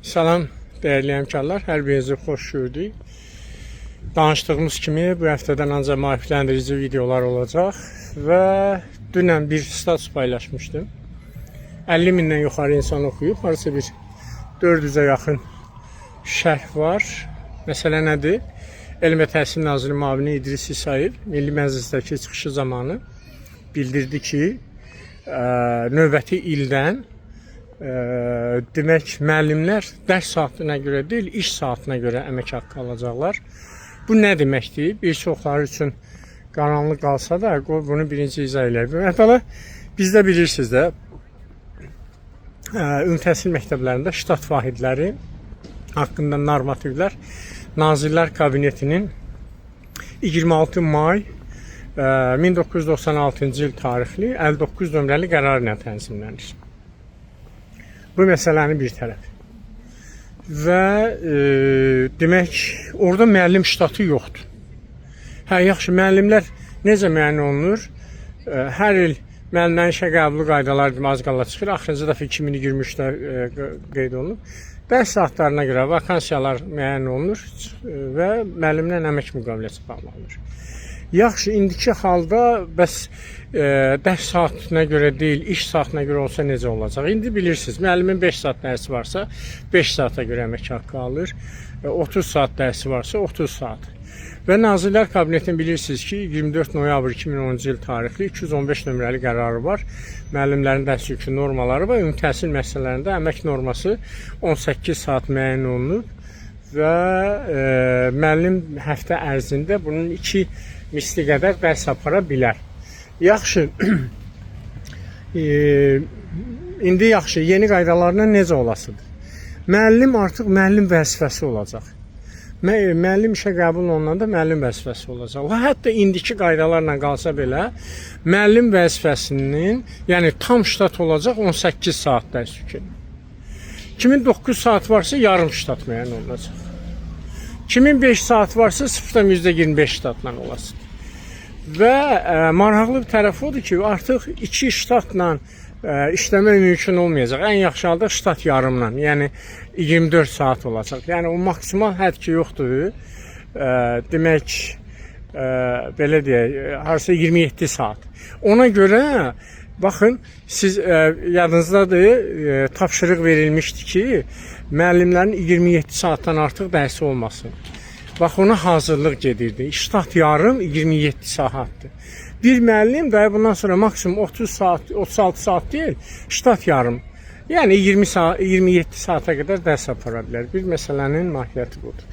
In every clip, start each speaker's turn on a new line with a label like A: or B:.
A: Salam değerli həmkarlar, hər birinizi xoş gördük. Danışdığımız kimi bu həftədən ancaq maarifləndirici videolar olacaq və dünən bir status paylaşmışdım. 50 mindən yuxarı insan oxuyub, harasa bir 400-ə yaxın şərh var. Məsələ nədir? Elm və Təhsil Naziri müavini İdris İsayev Milli Məclisdəki çıxışı zamanı bildirdi ki, növbəti ildən demək müəllimlər dərs saatına görə deyil, iş saatına görə əmək haqqı alacaqlar. Bu nə deməkdir? Bir çoxları üçün qaranlıq qalsa da bunu birinci izah edək. Əvvəla bizdə bilirsiniz də ümumi təhsil məktəblərində ştat vahidləri haqqında normativlər Nazirlər Kabinetinin 26 may 1996-cı il tarixli 59 nömrəli qərarı ilə tənzimlənir. Bu məsələnin bir tərəfi. Və demək, orada müəllim ştatı yoxdur. Yaxşı, müəllimlər necə müəyyən olunur? Hər il müəllimlərin işə qəbulu qaydaları az qala çıxır. Axırıncı dəfə 2023-də qeyd olunub. Dərs saatlarına görə vakansiyalar müəyyən olunur və müəllimlə əmək müqaviləsi bağlanır. Yaxşı, indiki halda bəs dərs saatına görə deyil, iş saatına görə olsa necə olacaq? İndi bilirsiniz, müəllimin 5 saat dərsi varsa, 5 saata görə əmək haqqı alır. 30 saat dərsi varsa, 30 saat. Və Nazirlər Kabinetinin bilirsiniz ki, 24 noyabr 2010-cu il tarixli 215 nömrəli qərarı var. Müəllimlərin dərs yükü normaları və ümumi təhsil müəssisələrində əmək norması 18 saat müəyyən olunub və müəllim həftə ərzində bunun 2 misli qədər dərs apara bilər. Yaxşı, indi yaxşı, yeni qaydalarla necə olasıdır? Müəllim artıq müəllim vəzifəsi olacaq. Müəllim işə qəbul olunanda müəllim vəzifəsi olacaq. Və hətta indiki qaydalarla qalsa belə, müəllim vəzifəsinin, yəni tam ştat olacaq 18 saat dərs yükü. Kimin 9 saat varsa yarım ştat müəyyən olacaq. Kimin 5 saat varsa 0,25 ştatla olasın. Və maraqlı bir tərəfi odur ki, artıq 2 ştatla işləmək mümkün olmayacaq. Ən yaxşı halda ştat yarımla, yəni 24 saat olacaq. Yəni o maksimal hədd ki yoxdur. Demək, belə deyək, harasa 27 saat. Ona görə, baxın, siz yadınızdadır, tapşırıq verilmişdi ki, müəllimlərin 27 saatdan artıq dərsi olmasın. Bax, ona hazırlıq gedirdi. Ştat yarım 27 saatdır. Bir müəllim də bundan sonra maksimum 30 saat, 36 saat deyil, ştat yarım. Yəni 27 saata qədər dərs apara bilər. Bir məsələnin mahiyyəti budur.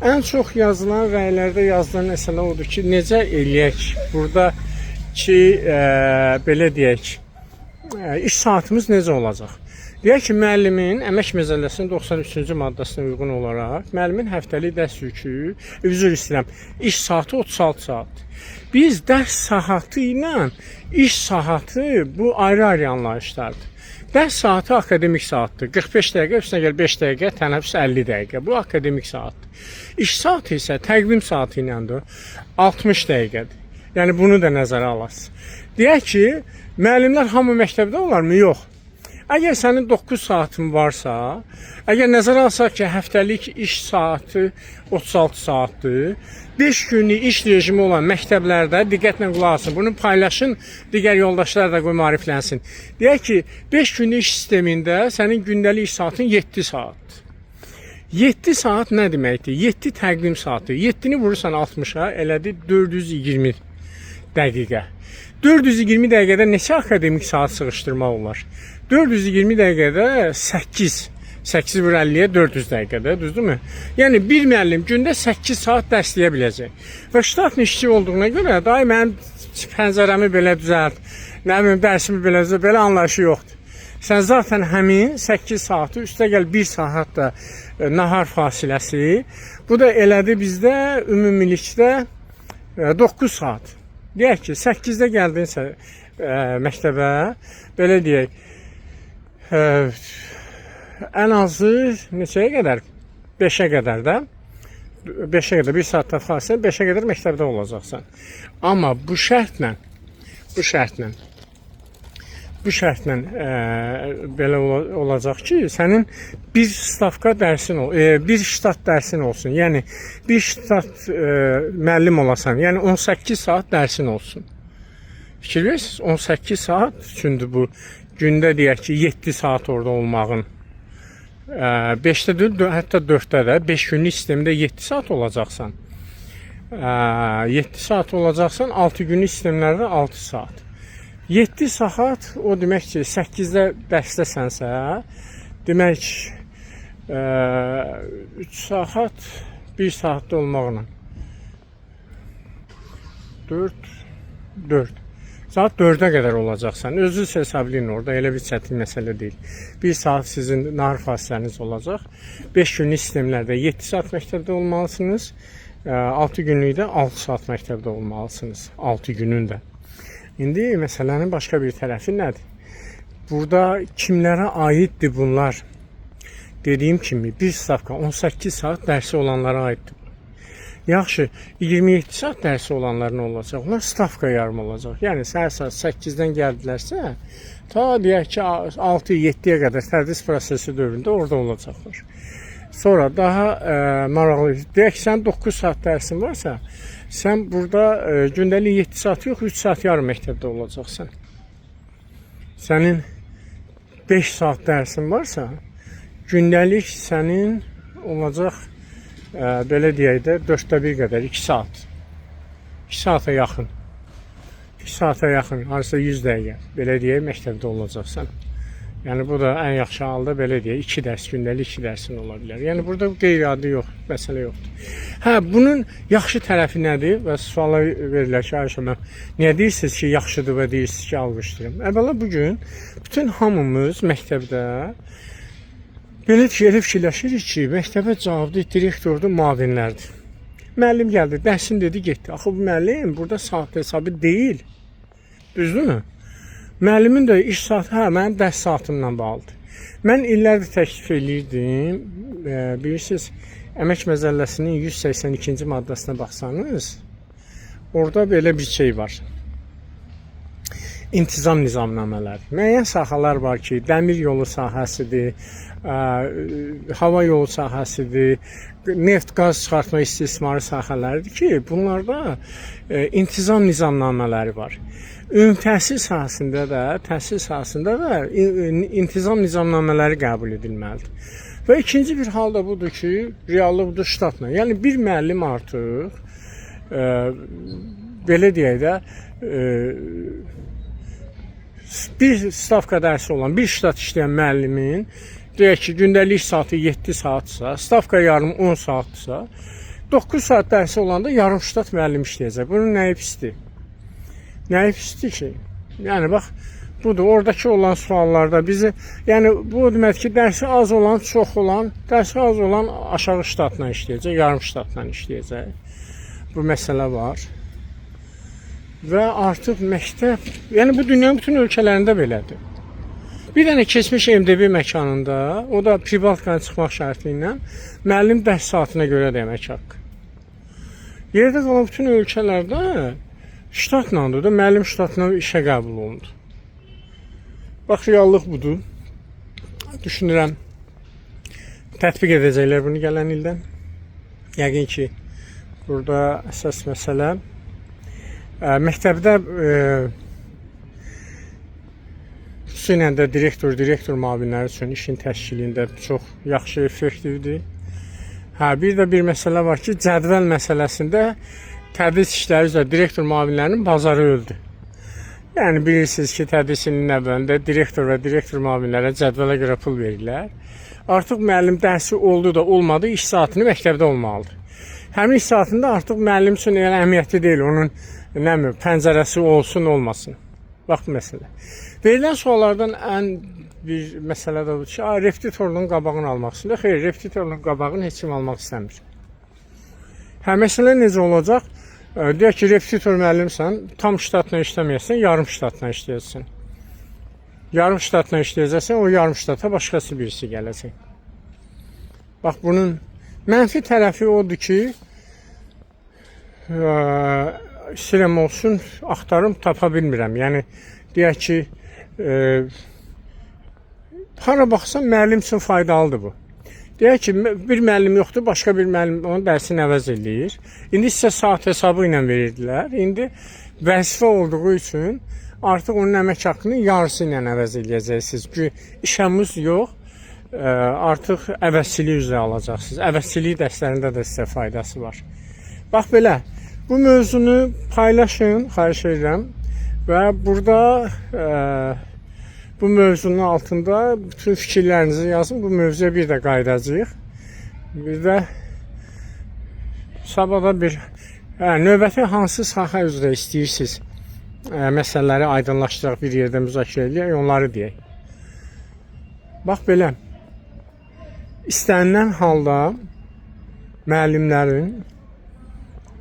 A: Ən çox yazılan rəylərdə yazılan məsələ odur ki, necə eləyək? Burada ki, belə deyək, iş saatımız necə olacaq? Deyək ki, müəllimin əmək məcəlləsinin 93-cü maddəsinə uyğun olaraq müəllimin həftəlik dərs yükü, üzr istəyirəm, iş saatı 36 saat. Biz dərs saatı ilə iş saatı bu ayrı-ayrı anlayışlardır. Dərs saatı akademik saatdır. 45 dəqiqə, üstünə gəl 5 dəqiqə, tənəffüs 50 dəqiqə. Bu akademik saatdır. İş saatı isə təqvim saatı iləndir. 60 dəqiqədir. Yəni bunu da nəzərə alasınız. Deyək ki, müəllimlər hamı məktəbdə olarmı? Yox. Əgər sənin 9 saatın varsa, əgər nəzərə alsaq ki, həftəlik iş saatı 36 saatdır, 5 günlük iş rejimi olan məktəblərdə diqqətlə qulaq asın, bunu paylaşın, digər yoldaşlar da qoy maariflənsin. Deyək ki, 5 günlük iş sistemində sənin gündəlik iş saatın 7 saat. 7 saat nə deməkdir? 7 təqvim saatı. 7-ni vurursan 60-a, elədi 420 dəqiqə. 420 dəqiqədə neçə akademik saat sığışdırmaq olar? 420 dəqiqədə 8 vur 50-yə 400 dəqiqədə, düzdürmü? Yəni bir müəllim gündə 8 saat dərsləyə biləcək. Və ştat işçi olduğuna görə daim mənim pəncərəmi belə düzəlt, nə bilim dərsimi belə düzəlt, belə anlayışı yoxdur. Sən zaten həmin 8 saatı, üstə gəl 1 saat da nahar fasiləsi, bu da elədi bizdə ümumilikdə 9 saat. Deyək ki, 8-də gəldinsə məktəbə, belə deyək, ən azı neçəyə qədər? 5-ə qədər də, 5-ə qədər, 1 saatda fasilə, 5-ə qədər məktəbdə olacaqsan. Amma bu şərtlə, bu şərtlə belə olacaq ki, sənin bir stavka dərsin bir ştat dərsin olsun. Yəni bir ştat müəllim olasan, yəni 18 saat dərsin olsun. Fikir verirsiniz, 18 saat üçündür bu. Gündə deyək ki, 7 saat orada olmağın 5-də deyil, hətta 4-də də 5 günlük sistemdə 7 saat olacaqsan. 7 saat olacaqsan, 6 günlük sistemlərdə 6 saat. 7 saat o demək ki, 8-də dərsdəsənsə, demək 3 saat 1 saatda olmaqla 4 saat 4-ə qədər olacaqsan. Özünüz hesablayın orada, elə bir çətin məsələ deyil. 1 saat sizin nahar fasiləniz olacaq. 5 günlük sistemlərdə 7 saat məktəbdə olmalısınız. 6 günlükdə 6 saat məktəbdə olmalısınız. 6 günündə. İndi məsələnin başqa bir tərəfi nədir? Burada kimlərə aiddir bunlar? Dediyim kimi, bir stavka 18 saat dərsi olanlara aiddir. Yaxşı, 27 saat dərsi olanlar nə olacaq? Onlar stavka yarım olacaq. Yəni, səhər saat 8-dən gəldilərsə, ta deyək ki, 6-7-yə qədər tədris prosesi dövründə orada olacaqlar. Sonra daha maraqlı, deyək ki, sən 9 saat dərsin varsa, sən burada gündəlik 7 saat yox, 3 saat yarım məktəbdə olacaqsan. Sənin 5 saat dərsin varsa, gündəlik sənin olacaq, belə deyək də, 4-də 1 qədər, 2 saat. 2 saata yaxın. 2 saata yaxın, harasa 100 dəqiqə, belə deyək, məktəbdə olacaqsan. Yəni, bu da ən yaxşı halda, belə deyək, 2 dərs, gündəlik 2 dərsin ola bilər. Yəni, burada qeyri-adi yox, məsələ yoxdur. Hə, bunun yaxşı tərəfi nədir? Və suala verirlər ki, Ayşə, mən niyə deyirsiniz ki, yaxşıdır və deyirsiniz ki, alqışlayıram? Əvvəla bugün bütün hamımız məktəbdə belə fikirləşirik ki, məktəbə cavabdeh direktordur, müavinlərdir. Müəllim gəldi, dərsin dedi, getdi. Axı, bu müəllim burada saat hesabı deyil. Düzdürmü? Müəllimin də iş saatı, mənim dərs saatımla bağlıdır. Mən illərdir təklif edirdim. Bilirsiniz, Əmək Məzəlləsinin 182-ci maddəsinə baxsanız, orada belə bir şey var. İntizam nizamnamələri. Müəyyən sahələr var ki, dəmir yolu sahəsidir, hava yolu sahəsidir, neft, qaz çıxartma istismarı sahələridir ki, bunlarda intizam nizamnamələri var. Ümumi təhsil sahəsində də intizam nizamnamələri qəbul edilməlidir. Və ikinci bir hal da budur ki, reallıq budur ştatla. Yəni, bir müəllim artıq, belə deyək də, bir stavka dərsi olan, bir ştat işləyən müəllimin, deyək ki, gündəlik saatı 7 saatsa, stavka yarım 10 saatsa, 9 saat dərsi olanda yarım ştat müəllim işləyəcək. Bunun nəyi pisdir? Nəyi pisdir ki? Yəni, bax, budur, oradakı olan suallarda bizi, yəni, bu demək ki, dərsi az olan, çox olan, dərsi az olan aşağı ştatla işləyəcək, yarım ştatla işləyəcək. Bu məsələ var. Və artıq məktəb, yəni bu dünyanın bütün ölkələrində belədir. Bir dənə keçmiş MDB məkanında, o da privatqanı çıxmaq şərti ilə müəllim dərs saatına görə də əmək haqqı. Yerdə qalan bütün ölkələrdə ştatlandır da, müəllim ştatla işə qəbul olundu. Bax, reallıq budur. Düşünürəm, tətbiq edəcəklər bunu gələn ildən. Yəqin ki, burada əsas məsələ məktəbdə xüsusilə də direktor müavinləri üçün işin təşkilində çox yaxşı, effektivdir. Bir də bir məsələ var ki, cədvəl məsələsində tədris işləri üzrə direktor müavinlərinin bazarı öldü. Yəni, bilirsiniz ki, tədris ilinin əvvəlində direktor və direktor müavinlərə cədvələ görə pul verirlər. Artıq müəllim dərsi oldu da olmadı, iş saatını məktəbdə olmalıdır. Həmin iş saatında artıq müəllim üçün elə əhəmiyyətli deyil, onun pəncərəsi olsun, olmasın. Bax, məsələ. Verilən suallardan ən bir məsələ də budur ki, repetitorluğun qabağını almaq istəyir. Xeyr, repetitorluğun qabağını heç kim almaq istəmir. Məsələ necə olacaq? Deyək ki, repetitor müəllimsən, tam ştatla işləməyəsən, yarım ştatla işləyəcəksən. Yarım ştatla işləyəcəksən, o yarım ştata başqası birisi gələcək. Bax, bunun mənfi tərəfi odur ki, istəyirəm olsun, axtarım, tapa bilmirəm. Yəni, deyək ki, hara baxsan müəllim üçün faydalıdır bu. Deyək ki, bir müəllim yoxdur, başqa bir müəllim onun dərsini əvəz eləyir. İndi sizə saat hesabı ilə verirdilər. İndi vəzifə olduğu üçün artıq onun əmək haqqını yarısı ilə əvəz eləyəcəksiniz. Çünki işəmiz yox, artıq əvəzçilik üzrə alacaqsınız. Əvəzçilik dərslərində də sizə faydası var. Bax belə, bu mövzunu paylaşın, xahiş edirəm. Və burada bu mövzunun altında bütün fikirlərinizi yazın. Bu mövzuya bir də qayıdacağıq. Bir də sabahda növbəti hansı sahə üzrə istəyirsiniz? Məsələləri aydınlaşdıraq, bir yerdə müzakirə edək, onları deyək. Bax belə, istənilən halda müəllimlərin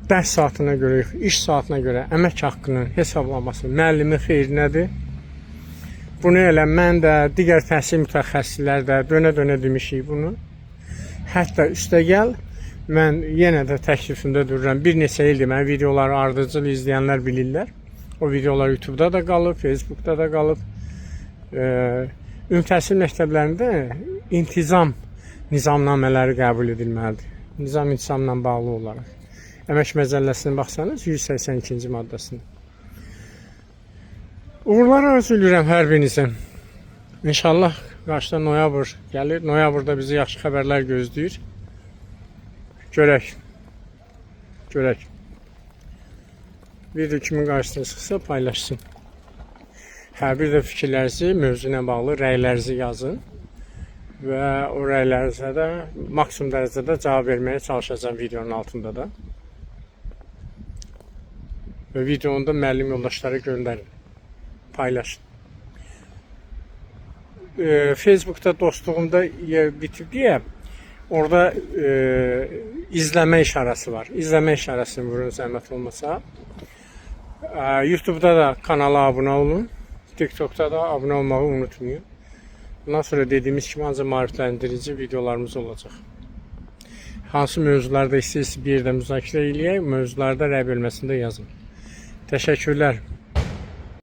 A: dərs saatına görə, iş saatına görə əmək haqqının hesablaması müəllimin xeyrinədir. Bunu elə mən də, digər təhsil mütəxəssislər də dönə-dönə demişik bunu. Hətta üstəgəl, mən yenə də təklifimdə dururam. Bir neçə ildir mən videoları ardıcıl izləyənlər bilirlər. O videolar YouTube'da da qalıb, Facebook'da da qalıb. Ümumi təhsil məktəblərində intizam nizamnamələri qəbul edilməlidir. Nizam-intizamla bağlı olaraq. Əmək Məcəlləsinə baxsanız 182-ci maddəsində. Uğurlar arzu edirəm hər birinizə. İnşallah qarşıda noyabr gəlir. Noyabrda bizi yaxşı xəbərlər gözləyir. Görək. Video kimin qarşısına çıxsa paylaşsın. Bir də fikirlərinizi, mövzu ilə bağlı rəylərinizi yazın. Və o rəylərinizə də maksimum dərəcədə cavab verməyə çalışacağım videonun altında da. Və videonu da müəllim yoldaşlara göndərin. Paylaşın. Facebook'ta dostluğumda yer bitib deyə orada izləmə işarəsi var. İzləmə işarəsini vurun zəhmət olmasa. YouTube'da da kanala abunə olun. TikTok'ta da abunə olmağı unutmayın. Bundan sonra dediyimiz kimi ancaq maarifləndirici videolarımız olacaq. Hansı mövzularda istəyirsiniz bir yerdə müzakirə eləyək, mövzularda rəy bölməsində yazın. Təşəkkürlər.